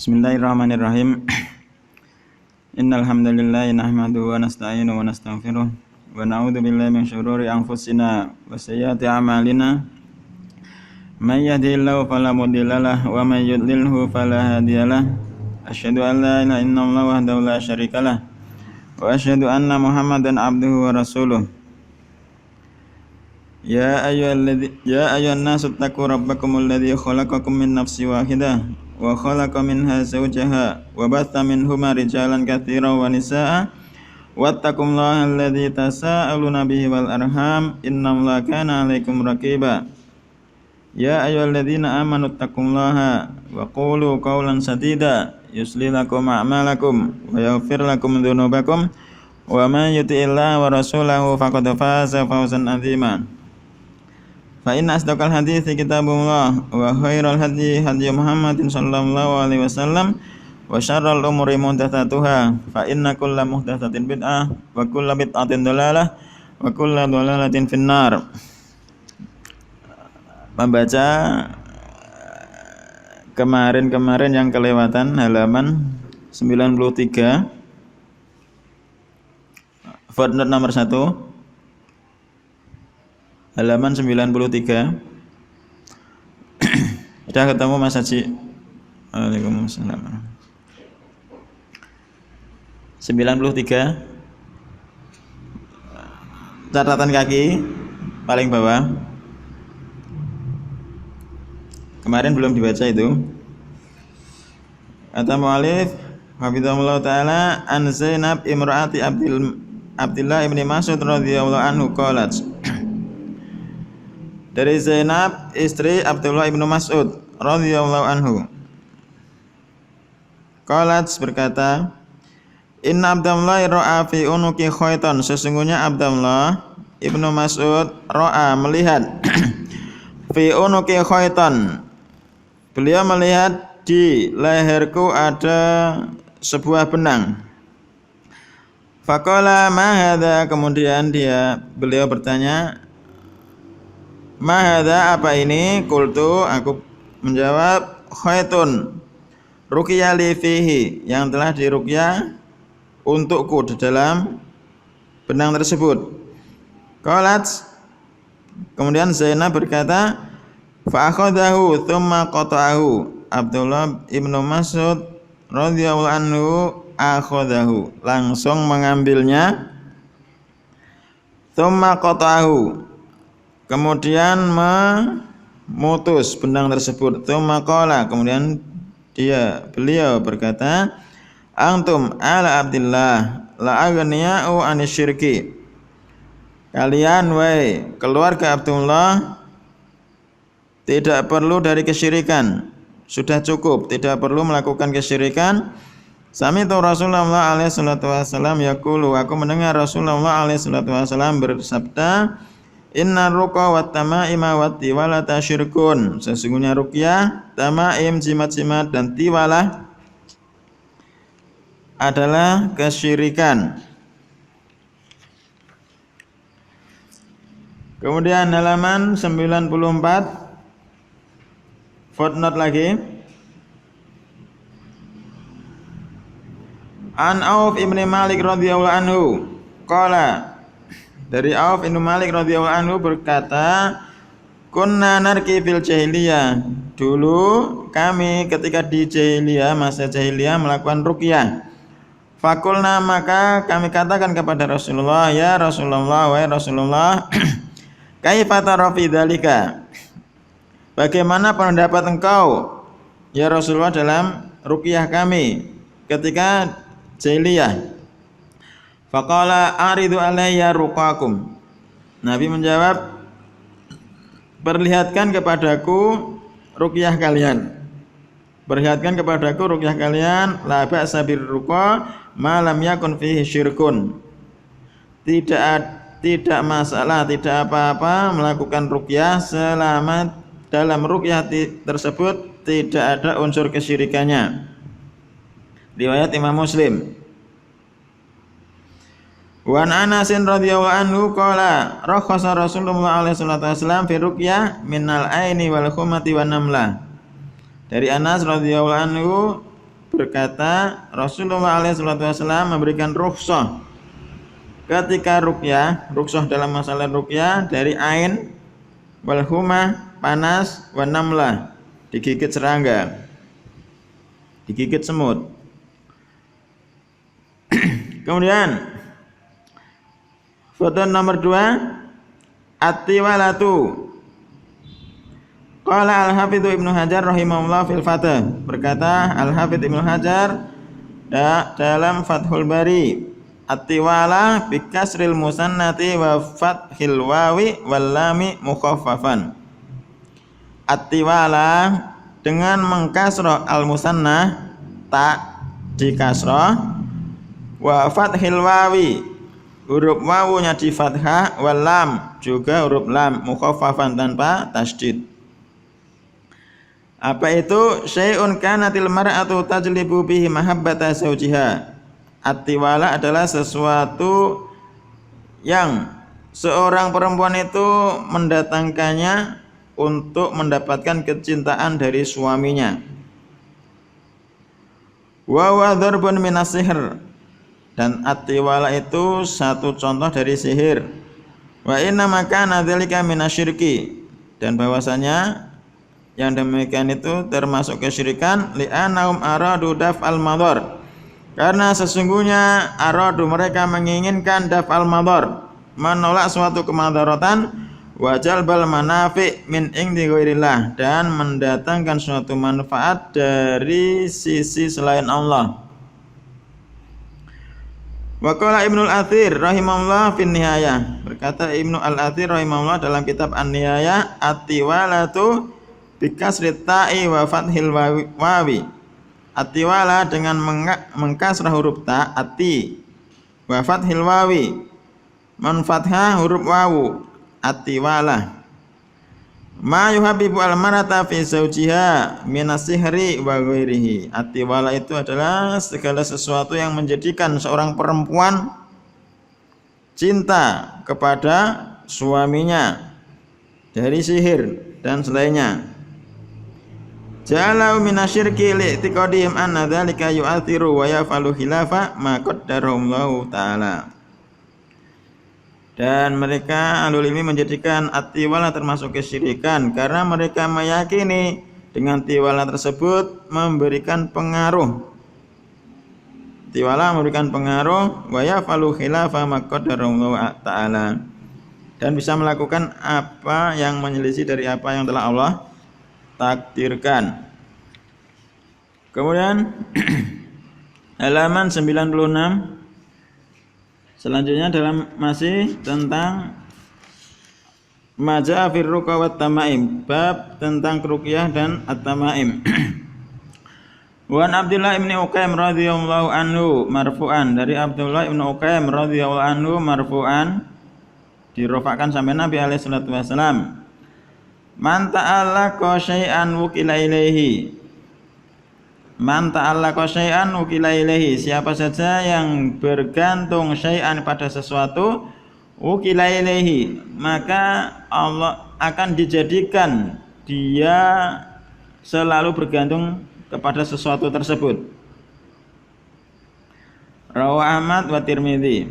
Bismillahirrahmanirrahim. Innal hamdalillah nahmaduhu wa nasta'inuhu wa nastaghfiruh wa na'udzu billahi min syururi anfusina wa sayyiati a'malina. May yahdihillahu fala mudhillalah wa may yudlilhu fala hadiyalah. Asyhadu an la ilaha illallah wahdahu la syarikalah wa asyhadu anna Muhammadan abduhu wa rasuluh. Ya ayyuhan nasu taqu rabbakumul ladzi khalaqakum min nafsin wahidah wa khalaqa minha zawjaha wa batha minhuma rijalan katsiran wa nisaa'a wattaqullaha alladzi tasaaluna bihi wal arham innallaha kana 'alaikum raqiba. Ya ayyuhalladzina amanu taqullaha wa qulu qawlan sadida yuslih lakum a'malakum wa yaghfir lakum dzunubakum wa may yuti'illaha wa rasulahu faqad faza fawzan 'azima. Fa inna asdaqal hadithi kitabullah wa khairal hadyi hadyu Muhammadin sallallahu alaihi wasallam wa syarral umuri muhdatsatuha fa inna kulla muhdatsatin bid'ah wa kulla bid'atin dhalalah wa kulla dhalalatin finnar. Membaca kemarin yang kelewatan halaman 93 footnote nomor 1 halaman 93. Sudah ketemu Mas Haji? Waalaikumsalam. 93 catatan kaki paling bawah. Kemarin belum dibaca itu. Kata mu'alif hafizahullah ta'ala an Zainab imra'ati Abdillah ibn Mas'ud radhiyallahu anhu qalat. Dari Zainab istri Abdullah ibn Mas'ud radhiyallahu anhu. Qalat berkata, Inna Abdullah ra'a fi unuki khaytan, sesungguhnya Abdullah ibnu Mas'ud ra'a melihat fi unuki khaytan, beliau melihat di leherku ada sebuah benang. Faqala ma hadza, kemudian beliau bertanya, ma hadza, apa ini? Qultu, aku menjawab, khaytun ruqya li fihi, yang telah diruqyah untukku di dalam benang tersebut. Qalat, kemudian Zainab berkata, fa akhadahu thumma qata'ahu. Abdullah ibnu Mas'ud radhiyallahu anhu akhadahu, langsung mengambilnya, thumma qata'ahu, kemudian memutus benang tersebut. Thumma qala, kemudian beliau berkata, antum ala Abdillah la aghniya'u anisyirki, kalian wahai keluarga Abdullah tidak perlu dari kesyirikan, sudah cukup, tidak perlu melakukan kesyirikan. Sami'tu Rasulullah alaihi salatu wasallam yaqulu, aku mendengar Rasulullah alaihi salatu wasallam bersabda, inna ruqa wat tamaima wat tiwalata syirkun, sesungguhnya ruqyah, tamaim, jimat-jimat dan tiwalah adalah kesyirikan. Kemudian halaman 94 footnote lagi. An Auf ibn Malik radhiyallahu anhu qala, dari Auf ibn Malik radhiyallahu anhu berkata, kunna narki fil jahiliyah, dulu kami ketika di jahiliyah, masa jahiliyah, melakukan ruqyah. Fakulna, maka kami katakan kepada Rasulullah, ya Rasulullah, wahai Rasulullah, kaifa tara fi dzalika, bagaimana pendapat engkau ya Rasulullah dalam ruqyah kami ketika jahiliyah? Faqala aridu alayya ruqakum, Nabi menjawab, perlihatkan kepadaku ruqyah kalian, perlihatkan kepadaku ruqyah kalian. La ba'sa bir ruqa ma lam yakun fihi syirkun, tidak masalah, tidak apa-apa melakukan ruqyah selama dalam ruqyah tersebut tidak ada unsur kesyirikannya. Riwayat Imam Muslim. Wa an Anas radhiyallahu anhu qala rakhasa Rasulullah alaihi salatu wasallam fi ruqyah minal aini wal khumati wan namlah. Dari Anas radhiyallahu anhu berkata Rasulullah SAW memberikan rukhsah ketika ruqyah, rukhsah dalam masalah ruqyah dari ain wal humah, panas, wan namlah, digigit serangga, digigit semut. Kemudian foto nomor 2, at-tiwalatu. Qala al-Hafidz Ibnu Hajar rahimahullah fil Fath, berkata al-Hafidz Ibnu Hajar dalam Fathul Bari, at-tiwala bi kasril musannati wa fathil wawi wal lami mukhaffafan. At-tiwala dengan mengkasrah al-musannah, ta di kasrah, wa fathil wawi, huruf wawunya di fathah, wal lam juga huruf lam mukhaffafan tanpa tasydid. Apa itu? Syai'un kanatil mar'atu tajlibu bihi mahabbata zawjiha. At-tiwala adalah sesuatu yang seorang perempuan itu mendatangkannya untuk mendapatkan kecintaan dari suaminya. Wa huwa dharbun minas sihr. Dan at-tiwala itu satu contoh dari sihir. Wa inna makana dzalika minasyirki. Dan bahwasanya yang demikian itu termasuk kesyirikan, li'annahum aradu daf'al madhar, karena sesungguhnya aradu mereka menginginkan daf'al madhar, menolak suatu kemadaratan, wa jalbal manafi' min indi ghairillah, dan mendatangkan suatu manfaat dari sisi selain Allah. Wa qala Ibnu al-Athir rahimahullah fin nihayah, berkata Ibnu al-Athir rahimahullah dalam kitab An-Nihayah, at-tiwalatu bikasrit ta'i wa fathil wawi. At-tiwala dengan mengkasrah huruf ta, ati, wa fathil wawi, menfathah huruf wawu, at-tiwala. Ma yuhabbibu al-marata fi zawjiha minas sihri wa ghairihi. At-tiwala itu adalah segala sesuatu yang menjadikan seorang perempuan cinta kepada suaminya dari sihir dan selainnya. Jalau minasyirki li'tiqadihim anna dzalika yu'athiru wa yafalu khilafa ma qaddarallahu ta'ala. Dan mereka ahlul ilmi menjadikan at-tiwala termasuk kesyirikan karena mereka meyakini dengan tiwala tersebut memberikan pengaruh. Tiwala memberikan pengaruh wa yafalu khilafa ma qaddarallahu ta'ala, dan bisa melakukan apa yang menyelisih dari apa yang telah Allah takdirkan. Kemudian halaman 96 selanjutnya dalam masih tentang maja fir ruqa wat tamaim, bab tentang ruqyah dan at-tamaim. Wa Abdullah bin Uqaim radhiyallahu anhu marfu'an, dari Abdullah bin Uqaim radhiyallahu anhu marfu'an, dirofakkan sampai Nabi alaihi salatu wasalam, man ta'allaqa syai'an wukila ilaihi. Man ta'allaqa syai'an wukila ilaihi, siapa saja yang bergantung syai'an pada sesuatu, wukila ilaihi, maka Allah akan dijadikan dia selalu bergantung kepada sesuatu tersebut. Rawahu Ahmad wa Tirmidzi.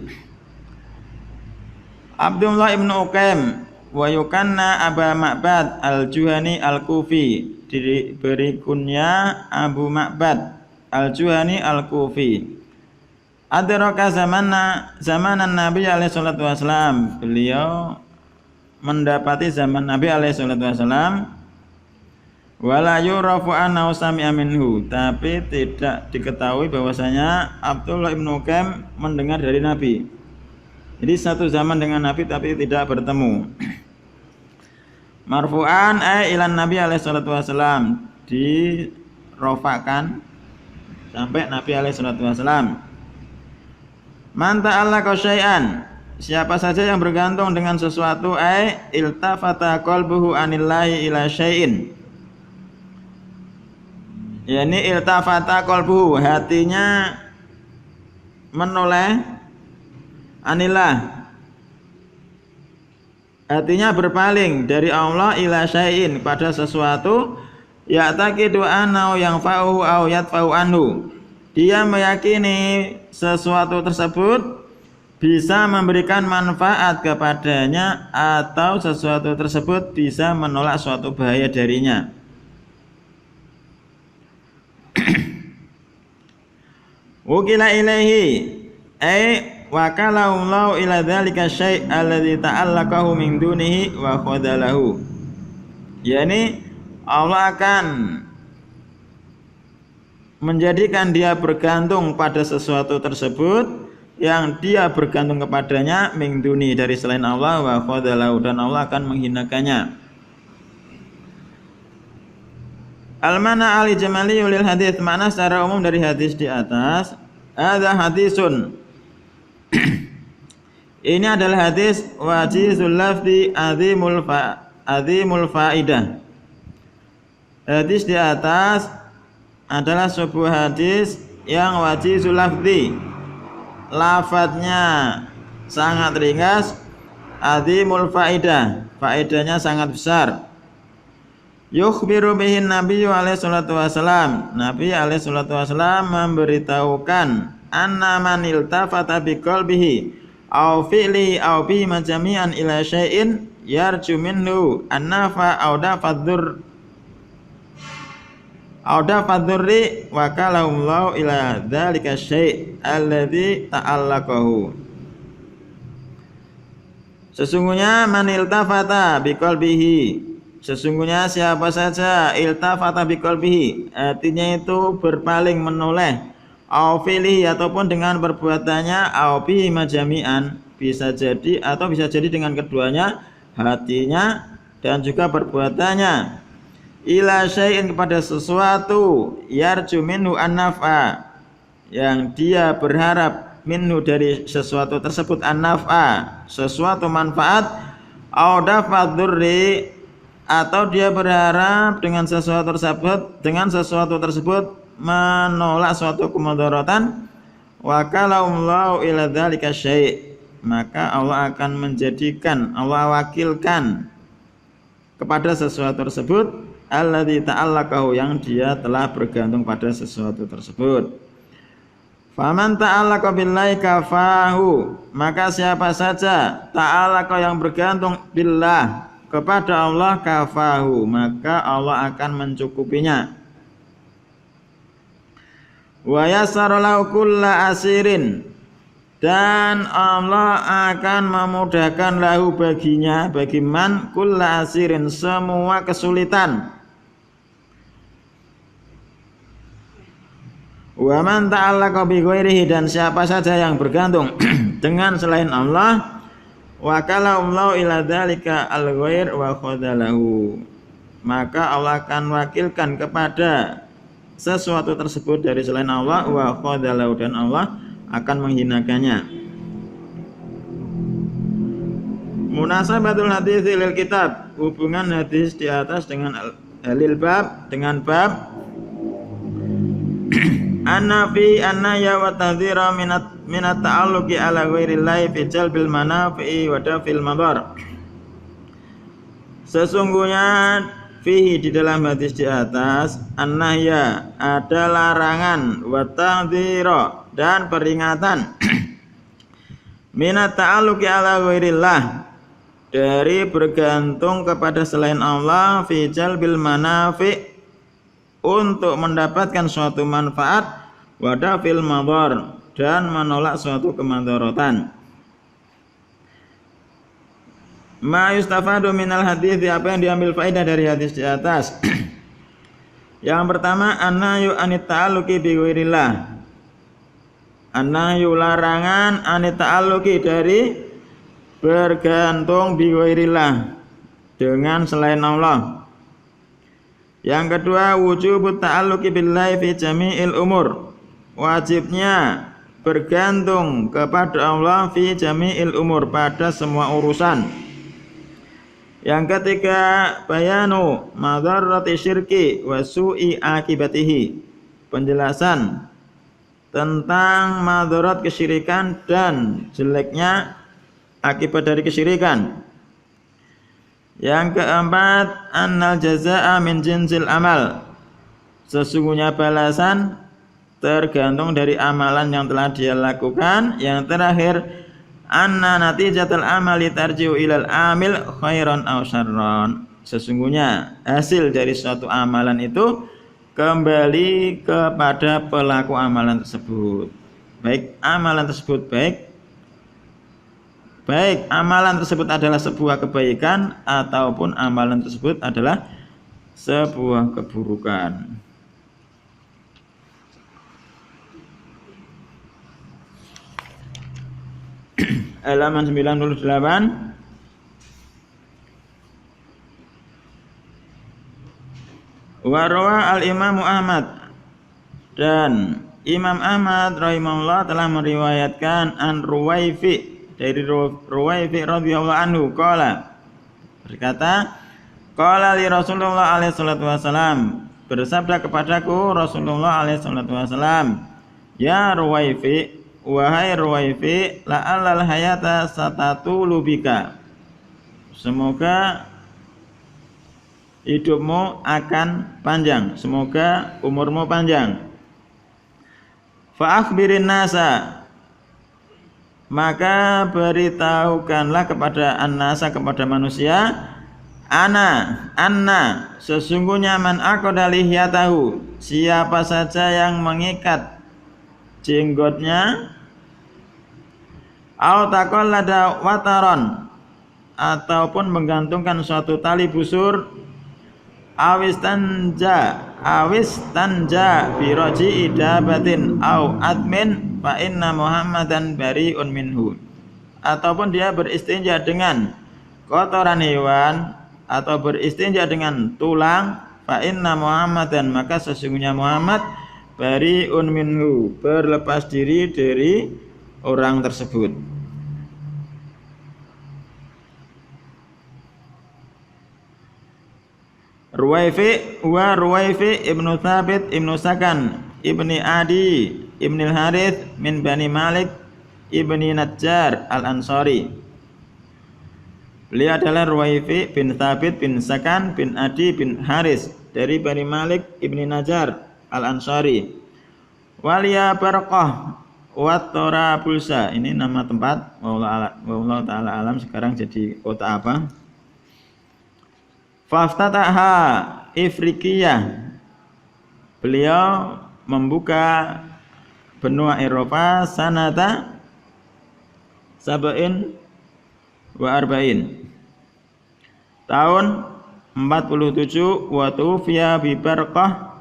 Abdullah ibn Uqaim wa yukanna Aba Ma'bad al-Juhani al-Kufi, diberi kunya Abu Ma'bad al-Juhani al-Kufi. Adraka zamanan Nabi alaihi salatu wasallam, beliau mendapati zaman Nabi alaihi salatu wasallam, wala yurafu annahu sami'a minhu, tapi tidak diketahui bahwasanya Abdullah ibn Uqaim mendengar dari Nabi. Jadi satu zaman dengan Nabi tapi tidak bertemu. Marfu'an ay ilan Nabi alaihi salatu wasallam, dirofakan sampai Nabi alaihi salatu wasallam. Man ta'allaqa syai'an, siapa saja yang bergantung dengan sesuatu, ay iltafata qalbuhu anillahi ila syai'in, yakni iltafata qalbuhu, hatinya menoleh, anillah, hatinya berpaling dari Allah, ila syai'in, pada sesuatu, ya'taqidu annahu yanfa'uhu aw yadfa'u anhu, dia meyakini sesuatu tersebut bisa memberikan manfaat kepadanya atau sesuatu tersebut bisa menolak suatu bahaya darinya. Wukila ilaihi wakalahu Allah ila dzalika syai' alladzi ta'allaqahu min dunihi wa khadalahu. Yani Allah akan menjadikan dia bergantung pada sesuatu tersebut yang dia bergantung kepadanya min duni dari selain Allah wa khadalahu, dan Allah akan menghinakannya. Al-mana al-jamali lil hadis, makna secara umum dari hadis di atas. Ada hadisun, ini adalah hadis wajizul lafzi azimul faidah. Hadis di atas adalah sebuah hadis yang wajizul lafzi, lafadznya sangat ringkas, azimul faidah, faedahnya sangat besar. Yukhbiru bihin Nabi alaihi salatu wasalam, Nabi alaihi salatu wasalam memberitahukan anna man iltafata biqalbihi aw fi'li aw bi majami'an ila syai'in yarju minhu annafa aw dafadzurri wa kalallahu ila dzalika syai' alladzi ta'allaqahu. Sesungguhnya man iltafata biqalbihi, sesungguhnya siapa saja iltafata biqalbihi, artinya itu berpaling menoleh, au fi'lihi ataupun dengan perbuatannya, au bi majami'an, bisa jadi atau bisa jadi dengan keduanya, hatinya dan juga perbuatannya, ila syai'in kepada sesuatu, yarju minhu an-naf'a, yang dia berharap minhu dari sesuatu tersebut an-naf'a, sesuatu manfaat, au dafadzurri, atau dia berharap dengan sesuatu tersebut menolak suatu kemudaratan, wa kalallahu ila dzalika syai', maka Allah akan menjadikan, Allah wakilkan kepada sesuatu tersebut, alladzi ta'allaqahu, yang dia telah bergantung pada sesuatu tersebut. Faman ta'allaqa billahi kafahu, maka siapa saja ta'allaqa yang bergantung billah, kepada Allah, kafahu, maka Allah akan mencukupinya. Wa yassara lahu kulla asirin, dan Allah akan memudahkan lahu baginya, bagi man kulla asirin, semua kesulitan. Wa man ta'allaqa bi ghairihi, dan siapa saja yang bergantung dengan selain Allah, wa kalallahu ila dzalika al-ghair wa khadalahu, maka Allah akan wakilkan kepada sesuatu tersebut dari selain Allah, wa khadalahu, dan Allah akan menghinakannya. Munasabatul hadis lil kitab, hubungan hadis di atas dengan lil bab, dengan bab anna ya wa tadhira minat ta'alluqi ala ghairillahi fi jalbil manafi'i wa dafil madar. Sesungguhnya fihi, di dalam hadis di atas, an-nahya, ada larangan, wa tadhira, dan peringatan, minat ta'alluqi ala ghairillah, dari bergantung kepada selain Allah, fi jalbil manafi', untuk mendapatkan suatu manfaat, wadafil madar, dan menolak suatu kemudaratan. Ma yustafadu minal hadis, apa yang diambil faedah dari hadis di atas. Yang pertama, annahyu anit ta'alluqi bi ghairillah, annahyu, larangan, anit ta'alluqi, dari bergantung bi ghairillah, dengan selain Allah. Yang kedua, wujubut ta'alluqi billahi fi jami'il umur, wajibnya bergantung kepada Allah fi jami'il umur, pada semua urusan. Yang ketiga, bayanu madarrati syirki wa su'i akibatihi, penjelasan tentang madarat kesyirikan dan jeleknya akibat dari kesyirikan. Yang keempat, annal jazaa'a min jinsil amal, sesungguhnya balasan tergantung dari amalan yang telah dia lakukan. Yang terakhir, anna natijatul amali tarji'u ilal amil khairan aw syarran. Sesungguhnya hasil dari suatu amalan itu kembali kepada pelaku amalan tersebut. Baik amalan tersebut baik amalan tersebut adalah sebuah kebaikan ataupun amalan tersebut adalah sebuah keburukan. Halaman 98. Warawa al-Imam Ahmad, dan Imam Ahmad rahimahullah telah meriwayatkan an Ruwaifi, dari Ruwaifi radhiyallahu anhu, qala, berkata, qala li Rasulullah alaihi salatu wasalam, bersabda kepadaku Rasulullah alaihi salatu wasalam, ya Ruwaifi, wahai Ruwaifi, la'allal hayata satatulu bika, semoga hidupmu akan panjang, semoga umurmu panjang. Fa akhbirin nasa, maka beritahukanlah kepada an-nasa, kepada manusia, anna, sesungguhnya man aqada lihyatahu, siapa saja yang mengikat jenggotnya, au taqallada wataron, ataupun menggantungkan suatu tali busur, awis tanja biroji idabatin au admin fa inna Muhammadan bariun minhu, ataupun dia beristinja dengan kotoran hewan atau beristinja dengan tulang, fa inna Muhammadan, maka sesungguhnya Muhammad bariun minhu, berlepas diri dari orang tersebut. Ruwaifi ibnu Thabit ibnu Sakan ibni Adi ibni Harith min Bani Malik ibni Najjar al-Ansari. Beliau adalah Ruwaifi bin Thabit bin Sakan bin Adi bin Haris dari Bani Malik ibni Najjar al-Ansari. Waliya Barqah wat Torabulsa, ini nama tempat, wallahu ta'ala alam sekarang jadi kota apa. Faftataha Ifrikiyah, beliau membuka benua Eropa sanata sab'in wa arba'in, tahun 47, wa tufiya bi Barqah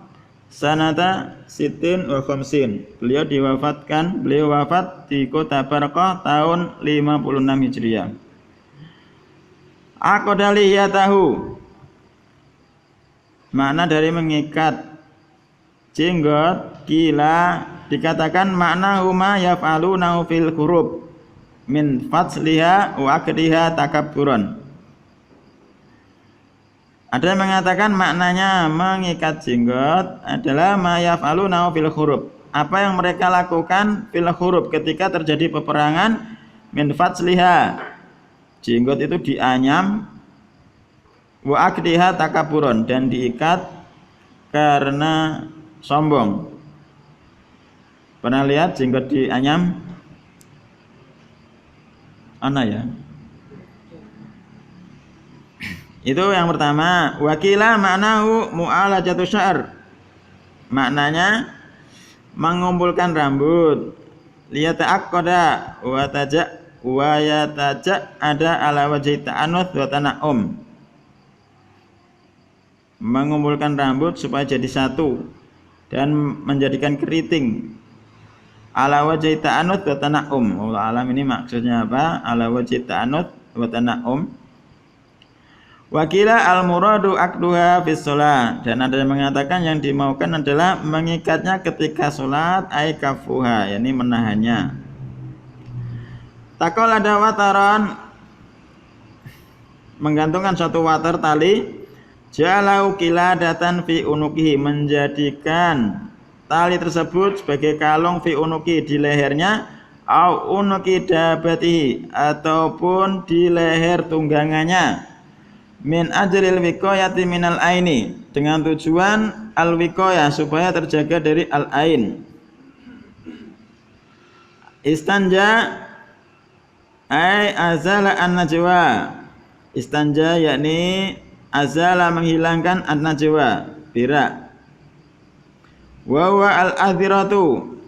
sanata sitin wa khamsin, beliau wafat di kota Barqah tahun 56 Hijriah. Aqdaliyatahu, makna dari mengikat jenggot, kila dikatakan makna huma yaf'aluna fil hurub min fatsliha wa aqdiha takabburan. Ada yang mengatakan maknanya mengikat jenggot adalah ma yaf'aluna fil hurub, apa yang mereka lakukan fil hurub ketika terjadi peperangan, min fatsliha, jenggot itu dianyam, wa aqdiha takabburan, dan diikat karena sombong. Pernah lihat jenggot dianyam? Ana ya. Itu yang pertama. Wakila maknahu mu'alajatu sya'r, maknanya mengumpulkan rambut. Liyata'aqqada wa yataja ada ala wajhi ta'annuth wa tana'um, mengumpulkan rambut supaya jadi satu dan menjadikan keriting. Ala wajhi ta'annuth wa tana'um, wallahu alam ini maksudnya apa? Ala wajhi ta'annuth wa tana'um. Wakila al-muradu aqduha fis shalah, dan ada yang mengatakan yang dimaukan adalah mengikatnya ketika salat, ay kafuha, yakni menahannya. Takol ada wataran, menggantungkan suatu watar tali, jalau kiladatan fi unukihi, menjadikan tali tersebut sebagai kalung fi unuki, di lehernya, au unuki dabatihi, ataupun di leher tunggangannya, min ajril wiqayati minal aini, dengan tujuan al wiqayah, supaya terjaga dari al ain. Istanja ay azala an-najwa. Istanja yakni azala menghilangkan an-najwa, berak. Wa huwa al-adhiratu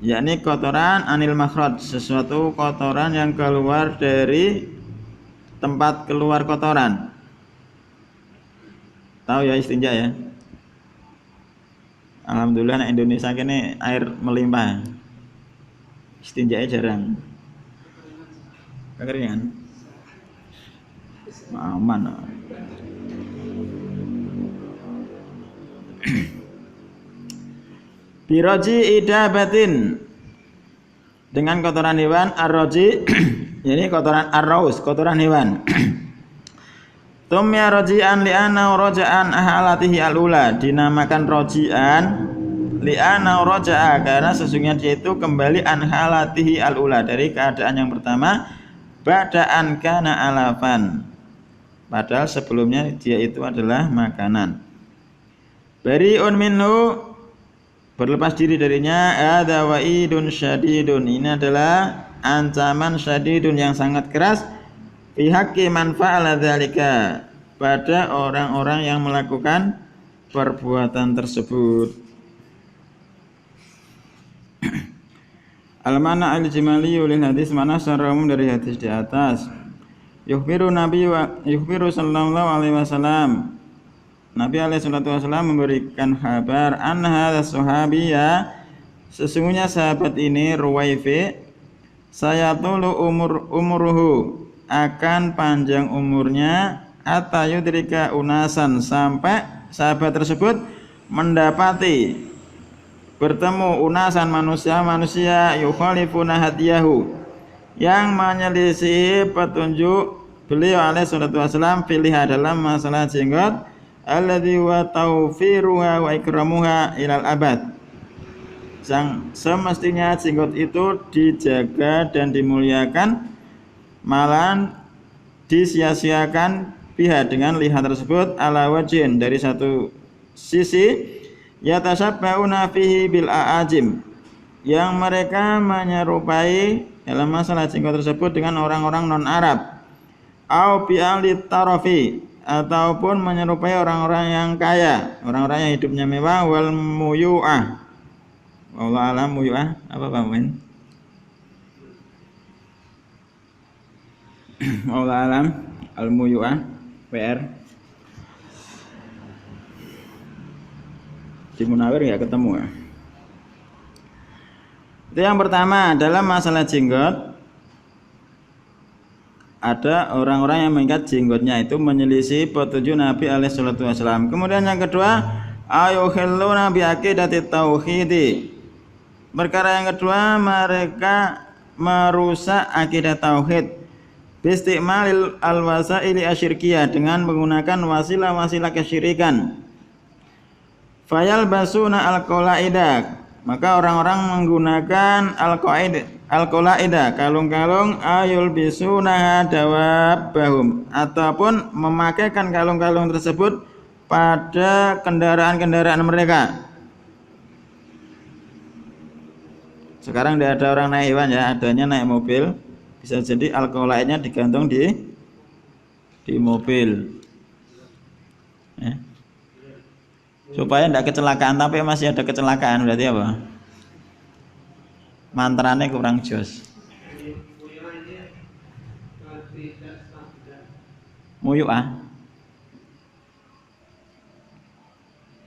yakni kotoran anil makhraj, sesuatu kotoran yang keluar dari tempat keluar kotoran. Tahu ya istinja ya? Alhamdulillah di Indonesia kini air melimpah. Istinja jarang. Kekeringan. Aman. Biroji idabatin, dengan kotoran hewan. Arroji ini kotoran arraus, kotoran hewan. Tumya roji'an li'anau roja'an ahalatihi alula, dinamakan roji'an li'anau roja'a karena sesungguhnya dia itu kembali an halatihi alula, dari keadaan yang pertama, ba'da'an kana alafan, padahal sebelumnya dia itu adalah makanan. Bari'un minhu, berlepas diri darinya. Ada wa'idun syadidun, ini adalah ancaman syadidun yang sangat keras. Fi haqqi man fa'ala dzalika, pada orang-orang yang melakukan perbuatan tersebut. Al-mana al-jimali lil hadis, mana secara umum dari hadis di atas. Yukhbiru sallallahu alaihi wasallam, Nabi alaihi salatu wasallam memberikan kabar, an hadza sahabiyya, sesungguhnya sahabat ini Ruwaifi, sayatulu umuruhu, akan panjang umurnya, atayudrika unasan, sampai sahabat tersebut mendapati, bertemu unasan, manusia yukhalifuna hadiyahu, yang menyelisih petunjuk beliau alaihi salatu wasallam, pilih dalam masalah jenggot, alladzi wa tawfiruha wa ikramuha ilal abad, yang semestinya jenggot itu dijaga dan dimuliakan, malahan disia-siakan pihak dengan lihat tersebut, ala wajhin, dari satu sisi, yatasabbauna fihi bil aajim, yang mereka menyerupai dalam masalah jenggot tersebut dengan orang-orang non Arab, au bi ahli tarafi, ataupun menyerupai orang-orang yang kaya, orang-orang yang hidupnya mewah, wal muyu'ah. Wallahu alam, muyu'ah apa Pak Muin? Wallahu alam, al muyu'ah PR. Di Munawir enggak ketemu ya? Itu yang pertama, dalam masalah jenggot, ada orang-orang yang mengikat jenggotnya itu menyelisih petunjuk Nabi alaihi salatu wasallam. Kemudian yang kedua, ayukhilluna bi aqidati tauhidi. Perkara yang kedua, mereka merusak akidah tauhid. Bistimalil alwasaili asyirkiyah, dengan menggunakan wasilah-wasilah kesyirikan. Fayal basuna alqalaida, maka orang-orang menggunakan al-qalaida, kalung-kalung, ayul bisuna dawabahum, ataupun memakaikan kalung-kalung tersebut pada kendaraan-kendaraan mereka. Sekarang tidak ada orang naik hewan ya, adanya naik mobil. Bisa jadi al-qalaidnya digantung di mobil ya. Supaya tidak kecelakaan, tapi masih ada kecelakaan, berarti apa? Mantranya kurang jos. Muyu'ah,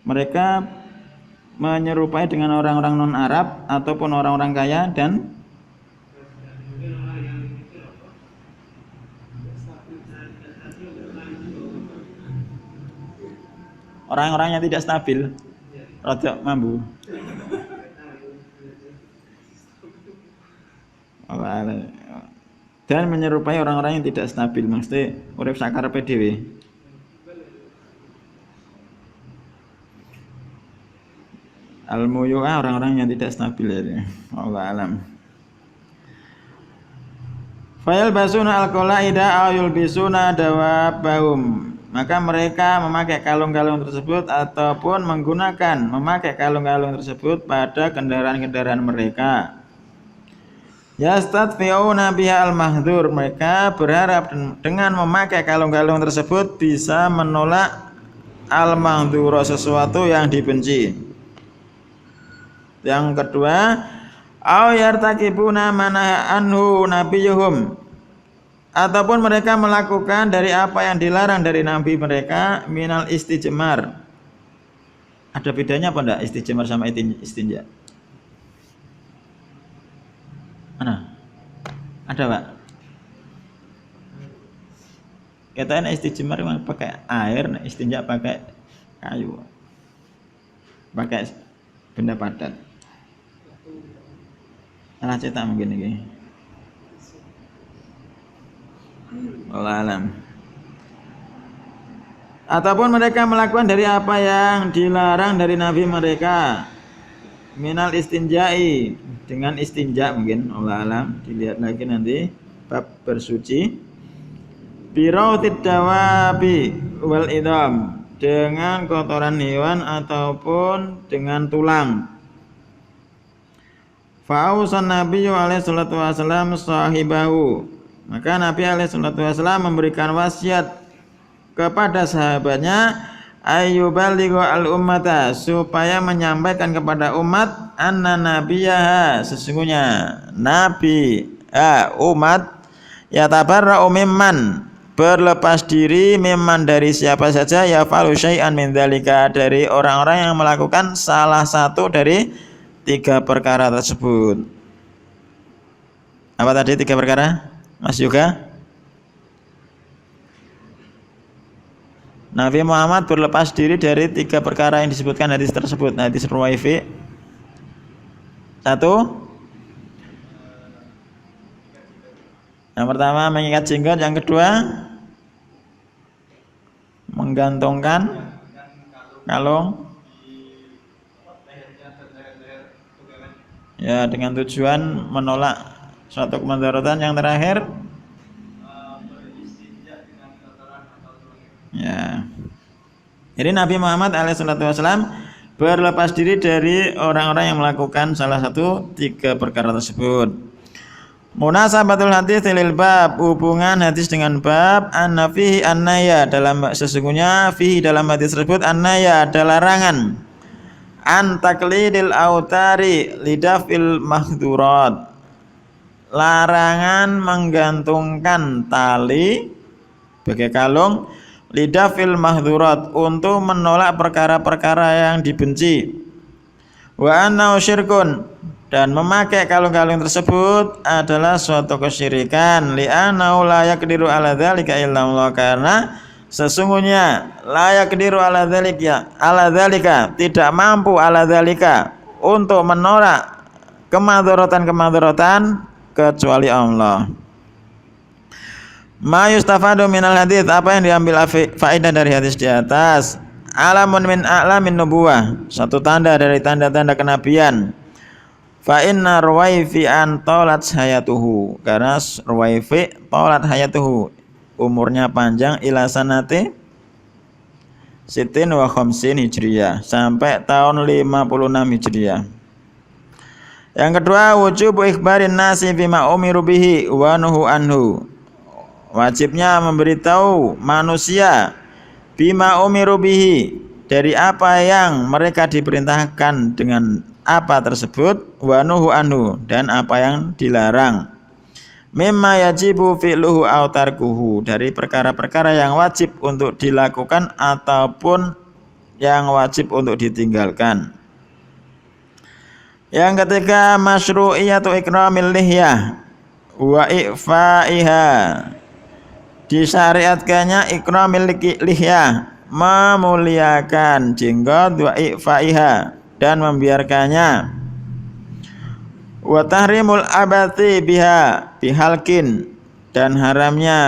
mereka menyerupai dengan orang-orang non Arab ataupun orang-orang kaya dan orang-orang yang tidak stabil, rada mambu. Dan menyerupai orang-orang yang tidak stabil, maksudnya urip sakarepe dhewe. Al-muyu'ah, orang-orang yang tidak stabil ya. Allah alam. Fayal basuna al-qalaida ayul bisuna dawabahum, maka mereka memakai kalung-kalung tersebut ataupun menggunakan, memakai kalung-kalung tersebut pada kendaraan-kendaraan mereka. Yastadfi'una biha al-mahdzur, mereka berharap dengan memakai kalung-kalung tersebut bisa menolak al-mahdzur, sesuatu yang dibenci. Yang kedua, au yartakibuna manaha anhu nabiyuhum, ataupun mereka melakukan dari apa yang dilarang dari nabi mereka, minal istijmar. Ada bedanya apa enggak istijmar sama istinja? Mana? Ada, Pak? Katanya istijmar memang pakai air, istinja pakai kayu. Pakai benda padat. Salah cetak mungkin ini. Wallahu alam. Ataupun mereka melakukan dari apa yang dilarang dari nabi mereka, minal istinjai, dengan istinja mungkin. Wallahu alam, dilihat lagi nanti bab bersuci. Birautid dawabi wal idam, dengan kotoran hewan ataupun dengan tulang. Fa'ausan Nabi alaihi salatu wasallam sahibahu, maka Nabi alaihi salatu wasallam memberikan wasiat kepada sahabatnya, ayyubalighu al-ummata, supaya menyampaikan kepada umat, anna nabiyaha, sesungguhnya nabi umat, yatabarra'u mimman, berlepas diri, mimman, dari siapa saja, yafalu syai'an min dzalika, dari orang-orang yang melakukan salah satu dari 3 perkara tersebut. Apa tadi 3 perkara? Mas Yoga? Nabi Muhammad berlepas diri dari 3 perkara yang disebutkan hadis tersebut. Hadis Ruwaifi. 1. Yang pertama mengikat jenggot, yang kedua menggantungkan kalung, ya, dengan tujuan menolak suatu kemudaratan. Yang terakhir, ya. Jadi Nabi Muhammad alaihissalam berlepas diri dari orang-orang yang melakukan salah satu 3 perkara tersebut. Munasabatul hadis lil bab, hubungan hadis dengan bab, anna fihi annaya, dalam sesungguhnya fihi, dalam hadis tersebut, annaya, ada larangan, an taklidil autari lidafil mahdhurat, larangan menggantungkan tali bagai kalung, lidafil mahdhurat, untuk menolak perkara-perkara yang dibenci. Wa annahu syirkun, dan memakai kalung-kalung tersebut adalah suatu kesyirikan. Li'annahu la yaqdiru ala dzalika illa Allah, karena sesungguhnya la yaqdiru ala dzalika, tidak mampu ala dzalika, untuk menolak kemadharatan kecuali Allah. Ma yustafadu minal hadits, apa yang diambil faedah dari hadis di atas. Alamun min a'lamin nubuwah, satu tanda dari tanda-tanda kenabian. Fa inna Ruwaifi an talat hayatuhu, karena Ruwaifi talat hayatuhu, umurnya panjang, ila sanati sitin wa khamsin hijriyah, sampai tahun 56 hijriyah. Yang kedua, wujubu ikhbarin nasi bima umiru bihi wa nuhu anhu, wajibnya memberitahu manusia bima umiru bihi, dari apa yang mereka diperintahkan dengan apa tersebut, wa nuhu anhu, dan apa yang dilarang. Mimma yajibu fi'luhu aw tarkuhu, dari perkara-perkara yang wajib untuk dilakukan ataupun yang wajib untuk ditinggalkan. Yang ketiga, masyru'iyatu ikramil lihyah wa i'fa'iha, disyariatkannya ikramil lihyah, memuliakan jenggot, wa i'fa'iha, dan membiarkannya. Wa tahrimul abati biha bihalkin, dan haramnya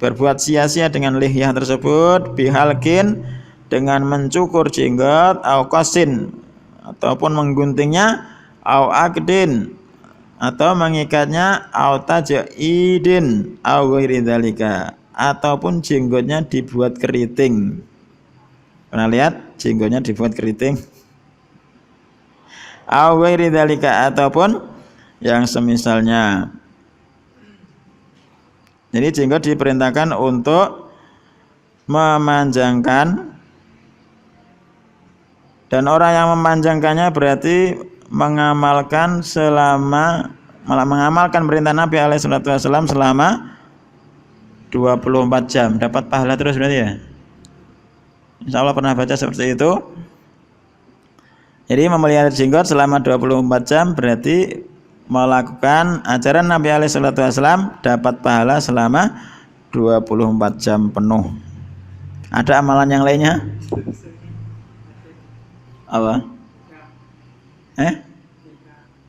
berbuat sia-sia dengan lihyah tersebut, bihalkin, dengan mencukur jenggot, au qasin, ataupun mengguntingnya, au akdin, atau mengikatnya, au taj'idin, au ghairi dzalika, ataupun jenggotnya dibuat keriting. Pernah lihat jenggotnya dibuat keriting? Au ghairi dzalika, ataupun yang semisalnya. Jadi jenggot diperintahkan untuk memanjangkan, dan orang yang memanjangkannya berarti mengamalkan perintah Nabi SAW selama 24 jam, dapat pahala terus berarti ya. Insya Allah pernah baca seperti itu. Jadi memelihara jenggot selama 24 jam berarti melakukan ajaran Nabi SAW dapat pahala selama 24 jam penuh. Ada amalan yang lainnya? Apa?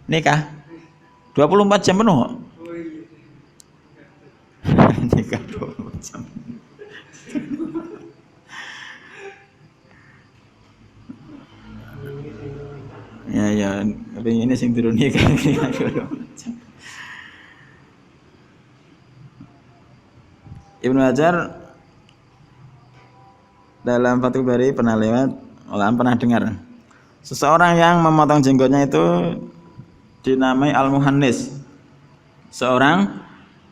Nikah 24 jam penuh. Nikah 24 jam. Ya, tapi ini sing turun nikah 24 jam. Ibnu Hajar dalam Fathul Bari pernah lewat, pernah dengar. Seseorang yang memotong jenggotnya itu dinamai al-muhannis, seorang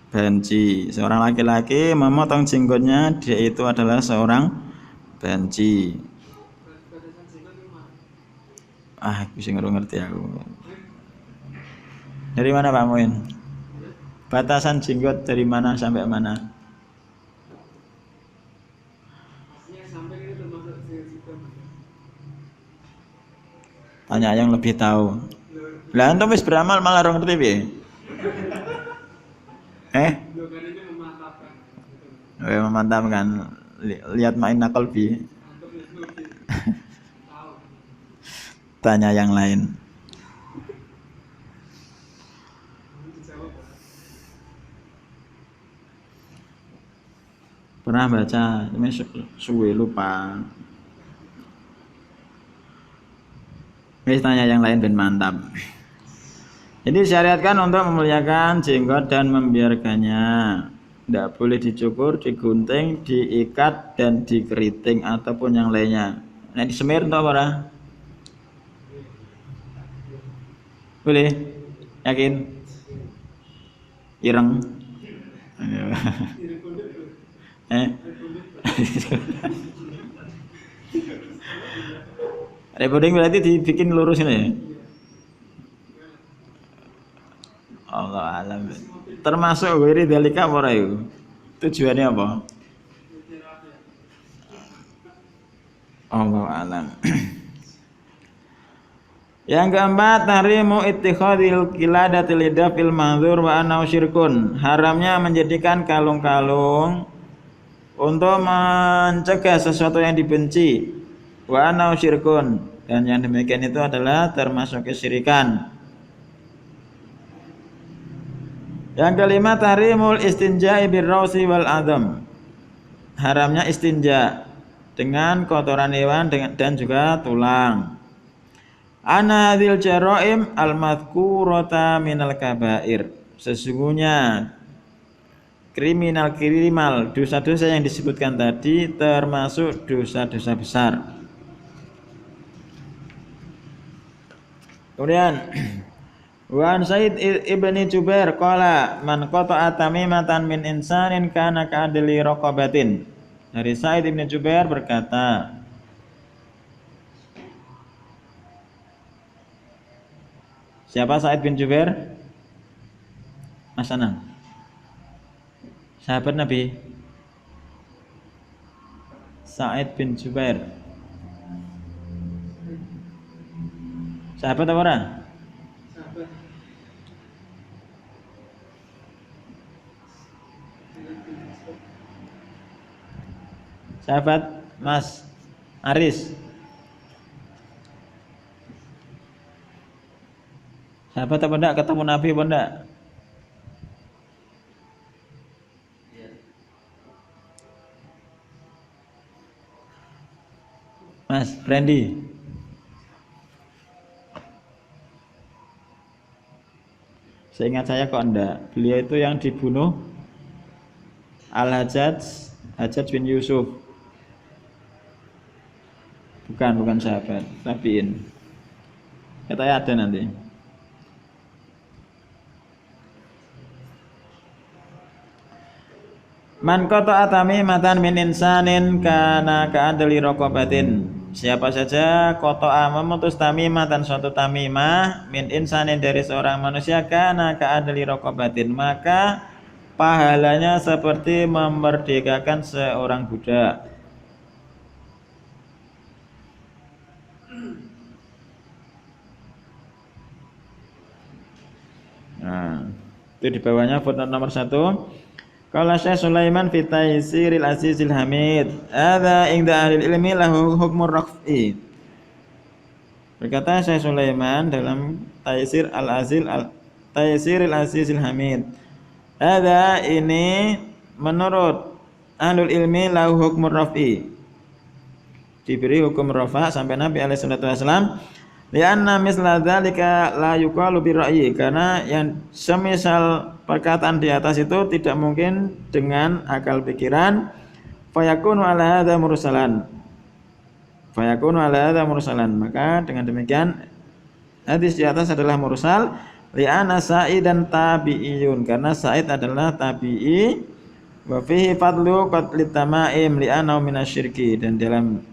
banci. Seorang laki-laki memotong jenggotnya, dia itu adalah seorang banci. Bisa ngerti aku. Dari mana Pak Muin? Batasan jenggot dari mana sampai mana? Tanya yang lebih tahu. Lah antum wis beramal malah rong ngerti piye? Memantapkan. Lihat main qalbi. Tanya yang lain. Pernah baca, tapi suwe lupa. Tanya yang lain ben mantap. Jadi disyariatkan untuk memuliakan jenggot dan membiarkannya. Tidak boleh dicukur, digunting, diikat, dan dikeriting ataupun yang lainnya. Nah disemir untuk apa? Boleh? Yakin? Ireng? Rebonding berarti dibikin lurus ini ya? Allah alam. Termasuk wiri dalika apa itu? Tujuannya apa? Allah alam. Yang keempat, tahrimu ittikhadil qiladati lidafil mahdzur wa annahu syirkun. Haramnya menjadikan kalung-kalung untuk mencegah sesuatu yang dibenci. Wa annahu syirkun, dan yang demikian itu adalah termasuk kesyirikan. Yang kelima, tahrimul istinja'i birrausi wal adam. Haramnya istinja dengan kotoran hewan dan juga tulang. Anadil jaraim al-madhkurata minal kabair. Sesungguhnya kriminal dosa-dosa yang disebutkan tadi termasuk dosa-dosa besar. Kemudian Wan Said ibni Jubair qala man qata'a tamimatan min insanin kana ka'adli raqabatin. Dari Said ibni Jubair berkata, siapa Said bin Jubair? Mas Anang, sahabat Nabi Said bin Jubair. Sahabat apa orang? Sahabat Mas Aris. Sahabat apa enggak? Ketemu Nabi apa enggak? Mas Randy. Seingat saya kok enggak. Beliau itu yang dibunuh Al-Hajjaj bin Yusuf. Bukan sahabat, tabiin. Katanya ada nanti. Man qata'a tamimatan min insanin kana ka'adli raqabatin. Siapa saja qata'a memutus tamimatan suatu tamimah min insanin dari seorang manusia kana ka'adli raqabatin, maka pahalanya seperti memerdekakan seorang budak. Nah, itu di bawahnya footnote nomor 1. Qala Syekh Sulaiman fi Taisiril Azizil Hamid, "Hadza inda ahli ilmi lahu hukmur raf'i." Berkata Syekh Sulaiman dalam Taisiril Azizil Hamid, "Hadza ini menurut ahlul ilmi lahu hukmur raf'i." Diberi hukum rafa sampai Nabi alaihi salatu wasallam. Lianna misla dzalika la yuqalu bi ra'yi, karena yang semisal perkataan di atas itu tidak mungkin dengan akal pikiran. Fayakunu ala hadza mursalan. Maka dengan demikian hadis di atas adalah mursal. Li'anna Sa'idan tabi'iyun, karena Sa'id adalah tabi'i. Wa fihi fadlu qatlit tamaim li'annahu minasyirki, dan dalam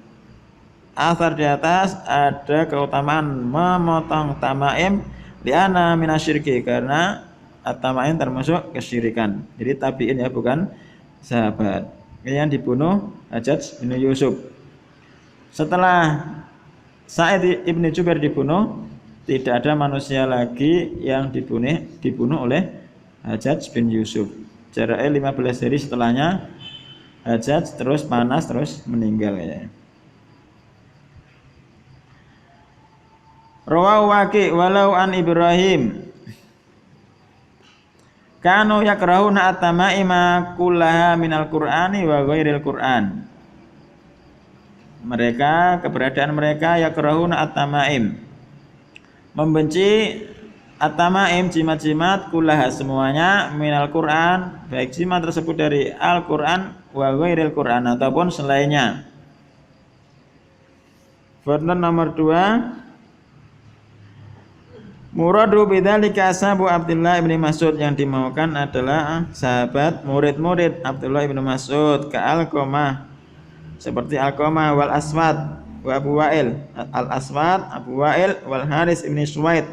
asar di atas ada keutamaan memotong tamaim li'anna minasyirki, karena at-tamaim termasuk kesyirikan. Jadi tabi'in ya, bukan sahabat. Yang dibunuh Hajjaj bin Yusuf. Setelah Sa'id ibn Jubair dibunuh, tidak ada manusia lagi yang dibunuh oleh Hajjaj bin Yusuf. Jaraknya 15 hari setelahnya Hajjaj terus panas terus meninggal ya. Rawahu Waqi' walau an Ibrahim kanu yakrahuna at-tamaima kullaha minal Qur'ani wa ghairil Qur'an. Keberadaan mereka yakrahuna at-tamaim, membenci at-tamaim, jimat-jimat, kullaha semuanya, minal Qur'an, baik jimat tersebut dari Al-Qur'an, wa ghairil Qur'an ataupun selainnya. Footnote nomor 2. Muradu bidzalika ashabu Abdullah bin Mas'ud, yang dimaukan adalah sahabat murid-murid Abdullah bin Mas'ud, ka Alqamah, seperti Alqamah, wal Aswad wa Abu Wa'il, Al-Aswad, Abu Wa'il, wal Haris ibn Suwaid,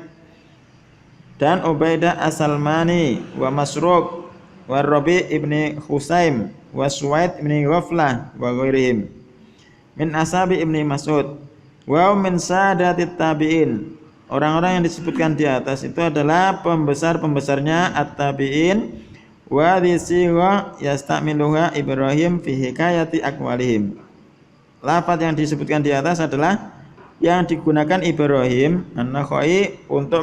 dan Ubaidah As-Salmani, wa Masruq, wa Rabi' ibn Husaim, wa Suwaid ibn Ghaflah, wa ghairihim min ashabi ibn Mas'ud, wa min sadatit tabi'in. Orang-orang yang disebutkan di atas itu adalah pembesar-pembesarnya at-tabi'in. Wa dzikra yastamiluha Ibrahim fi hikayati aqwalihim. Lafaz yang disebutkan di atas adalah yang digunakan Ibrahim An-Nakhai untuk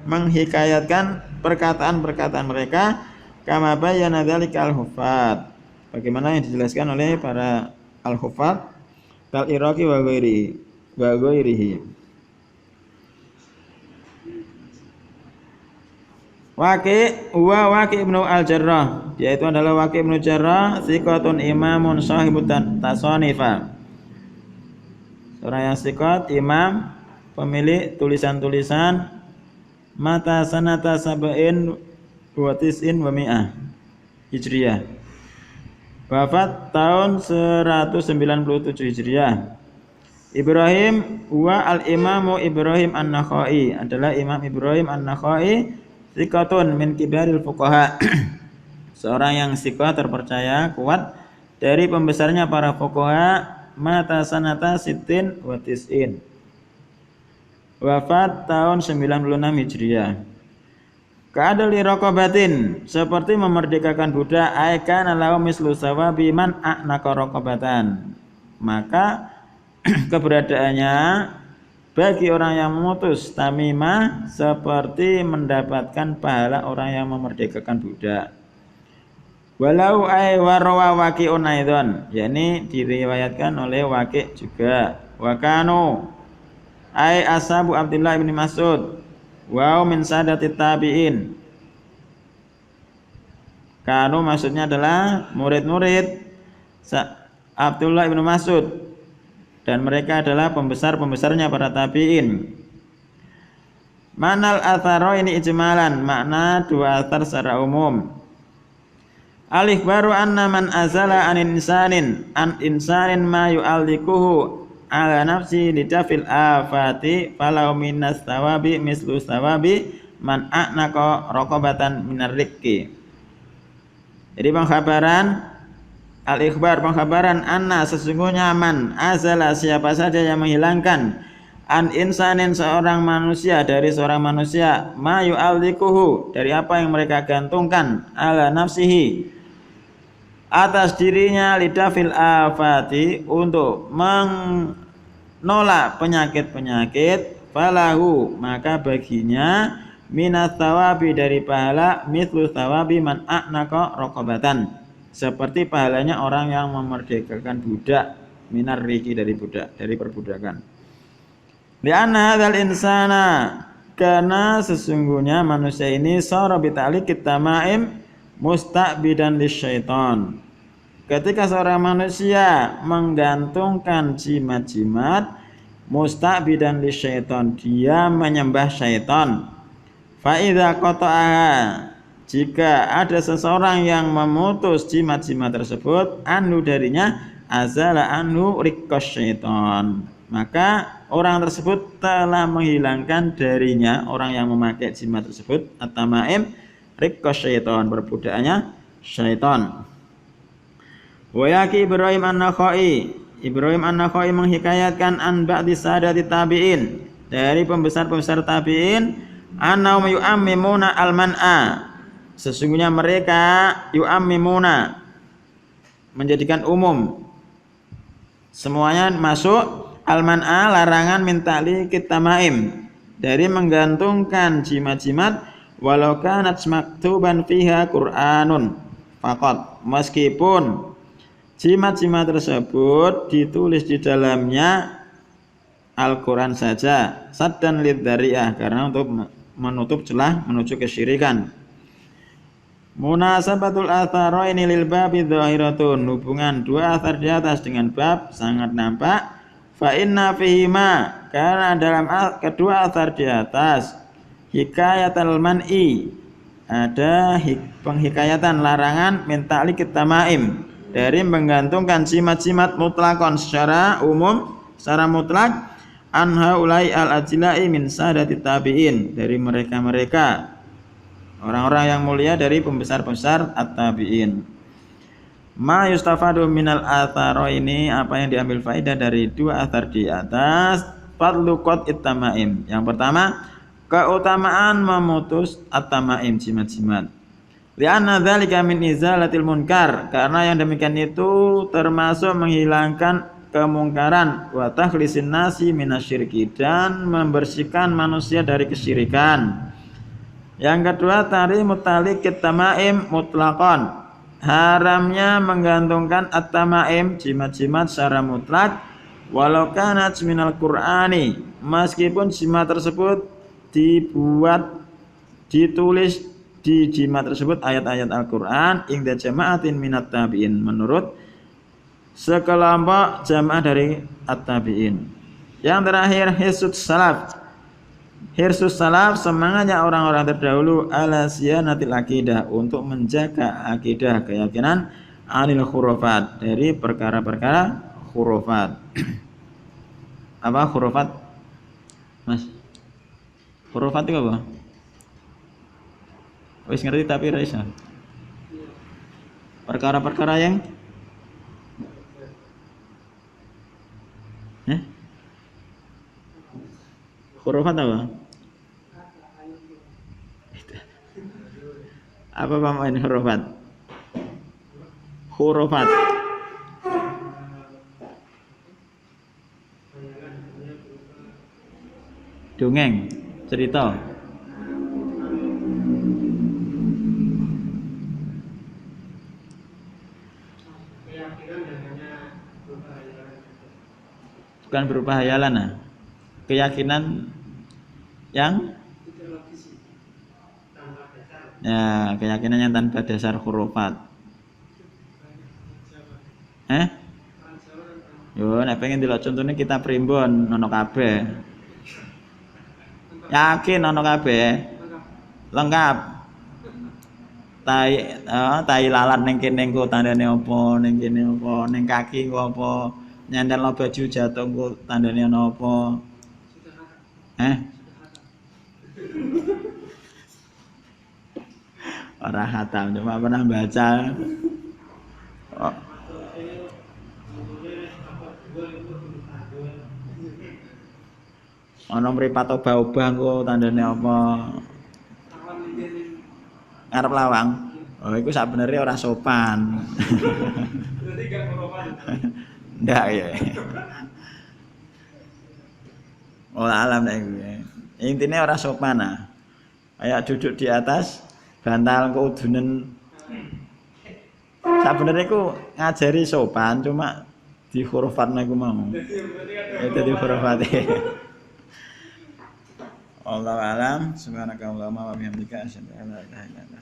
menghikayatkan perkataan-perkataan mereka, kama bayyana dzalika al-huffaz, bagaimana yang dijelaskan oleh para al-huffaz kal Iraqi wa ghairihi. Waqi' ibnu al-Jarrah, yaitu adalah Waqi' ibnu Jarrah, thiqatun imamun sahibut tasanifa, seorang yang thiqat, imam, pemilik tulisan-tulisan, mata sanata sab'in wa tis'in wa mi'ah Hijriyah, wafat tahun 197 Hijriyah. Ibrahim wa al-imamu Ibrahim An-Nakhai, adalah Imam Ibrahim An-Nakhai, thiqatun min kibaril fuqaha, seorang yang thiqah, terpercaya, kuat, dari pembesarnya para fuqaha, mata sanata sittin wa tis'in, wafat tahun 96 Hijriah. Ka'adli raqabatin, seperti memerdekakan budak, aikana lahu mislu sawabi man a'naqa raqabatan, maka keberadaannya bagi orang yang memutus tamimah seperti mendapatkan pahala orang yang memerdekakan budak. Walau ay warawa Waqi'un aidan, yakni diriwayatkan oleh Waqi' juga. Wa kanu ay ashabu Abdullah bin Mas'ud wa min sadatit tabi'in. Kanu maksudnya adalah murid-murid Abdullah bin Mas'ud, dan mereka adalah pembesar-pembesarnya para tabi'in. Manal atharo ini ijmalan, makna dua athar secara umum. Al-ikhbaru anna man azala an insanin ma yu'allikuhu ala nafsi lidafil afati falau minas sawabi mislu sawabi man a'naqa raqabatan minar rikki. Jadi pengkhabaran anna sesungguhnya man azala siapa saja yang menghilangkan an insanin seorang manusia dari seorang manusia ma yu'allikuhu dari apa yang mereka gantungkan ala nafsihi atas dirinya lidafil afati untuk menolak penyakit-penyakit falahu maka baginya minat thawabi dari pahala mithlu thawabi man a'naqa raqabatan seperti pahalanya orang yang memerdekakan budak minar riki dari budak dari perbudakan. Li'anna hadzal insana karena sesungguhnya manusia ini sara bi ta'liqit tamaim musta'bidan lisyaiton. Ketika seorang manusia menggantungkan jimat-jimat musta'bidan lisyaiton, dia menyembah syaitan. Fa idza qata'aha jika ada seseorang yang memutus jimat-jimat tersebut anhu darinya azala anhu riqqas syaitan, maka orang tersebut telah menghilangkan darinya orang yang memakai jimat tersebut at-tamaim riqqas syaitan perbudakannya syaitan. Wa yaqi Ibrahim An-Nakhai menghikayatkan an ba'di sadati tabi'in dari pembesar-pembesar tabi'in annahum yu'ammimuna al-man'a sesungguhnya mereka yu'ammimuna menjadikan umum semuanya masuk al-man'a larangan min ta'liqit tamaim dari menggantungkan jimat-jimat walau kanat maktuban fiha Qur'anun faqat meskipun jimat-jimat tersebut ditulis di dalamnya Al-Qur'an saja saddan lidzariyah karena untuk menutup celah menuju kesyirikan. Munasabatul atharaini lil babi dhahiratun hubungan dua athar di atas dengan bab sangat nampak fa inna fihima karena dalam kedua athar di atas hikayatul man'i ada penghikayatan larangan min ta'liqit tamaim dari menggantungkan jimat-jimat mutlakon secara umum secara mutlak anha ulai al-ajla'i min sadati tabi'in dari mereka-mereka orang-orang yang mulia dari pembesar-pembesar at-tabi'in. Ma yustafadu minal atharo ini apa yang diambil faedah dari dua athar di atas fadlu qat'it tamaim. Yang pertama keutamaan memutus at-tamaim jimat-jimat. Li'anna dzalika min izalatil munkar karena yang demikian itu termasuk menghilangkan kemungkaran wa takhlisin nasi minasyirki dan membersihkan manusia dari kesyirikan. Yang kedua tahrimut ta'liqit tamaim mutlaqan haramnya menggantungkan at-tamaim jimat-jimat secara mutlak walau kanat minal qur'ani meskipun jimat tersebut ditulis di jimat tersebut ayat-ayat Al-Qur'an inda jama'atin minat tabi'in menurut sekelompok jamaah dari at-tabi'in. Yang terakhir hirsus salaf semangatnya orang-orang terdahulu ala siyanatil akidah untuk menjaga akidah keyakinan anil khurafat dari perkara-perkara khurafat. Apa khurafat? Mas. Khurafat itu apa? Wis ngerti tapi ra iso. Perkara-perkara yang khurafat apa? Apa pemain khurafat? Khurafat. Dongeng, cerita. Bukan berupa hayalan, nah. Keyakinan yang ya keyakinan yang tanpa dasar khurafat. Yo, nek pengen delok contone kita primbon ono kabeh. Yakin ono kabeh. Lengkap. tai lalat ning kene engko tandane apa, ning kene apa, ning kaki engko apa, nyentelno baju jatuh engko tandane ana apa. Ora khatam, cuma pernah baca. Oh. Ana mripat obah-obah engko tandane apa? Ngarep lawang. Oh, iku sakbenere ora sopan. Berarti gak sopan. Ndak ya. Olah alam nek kuwi. Intine ora sopan ah. Kayak duduk di atas bantal kok udunen. Sakbenere iku ngajari sopan cuma di hurufatna iku mau. Itu di hurufate. Allah alam subhanakallahumma wa bihamdika asyhadu an la ilaha illa anta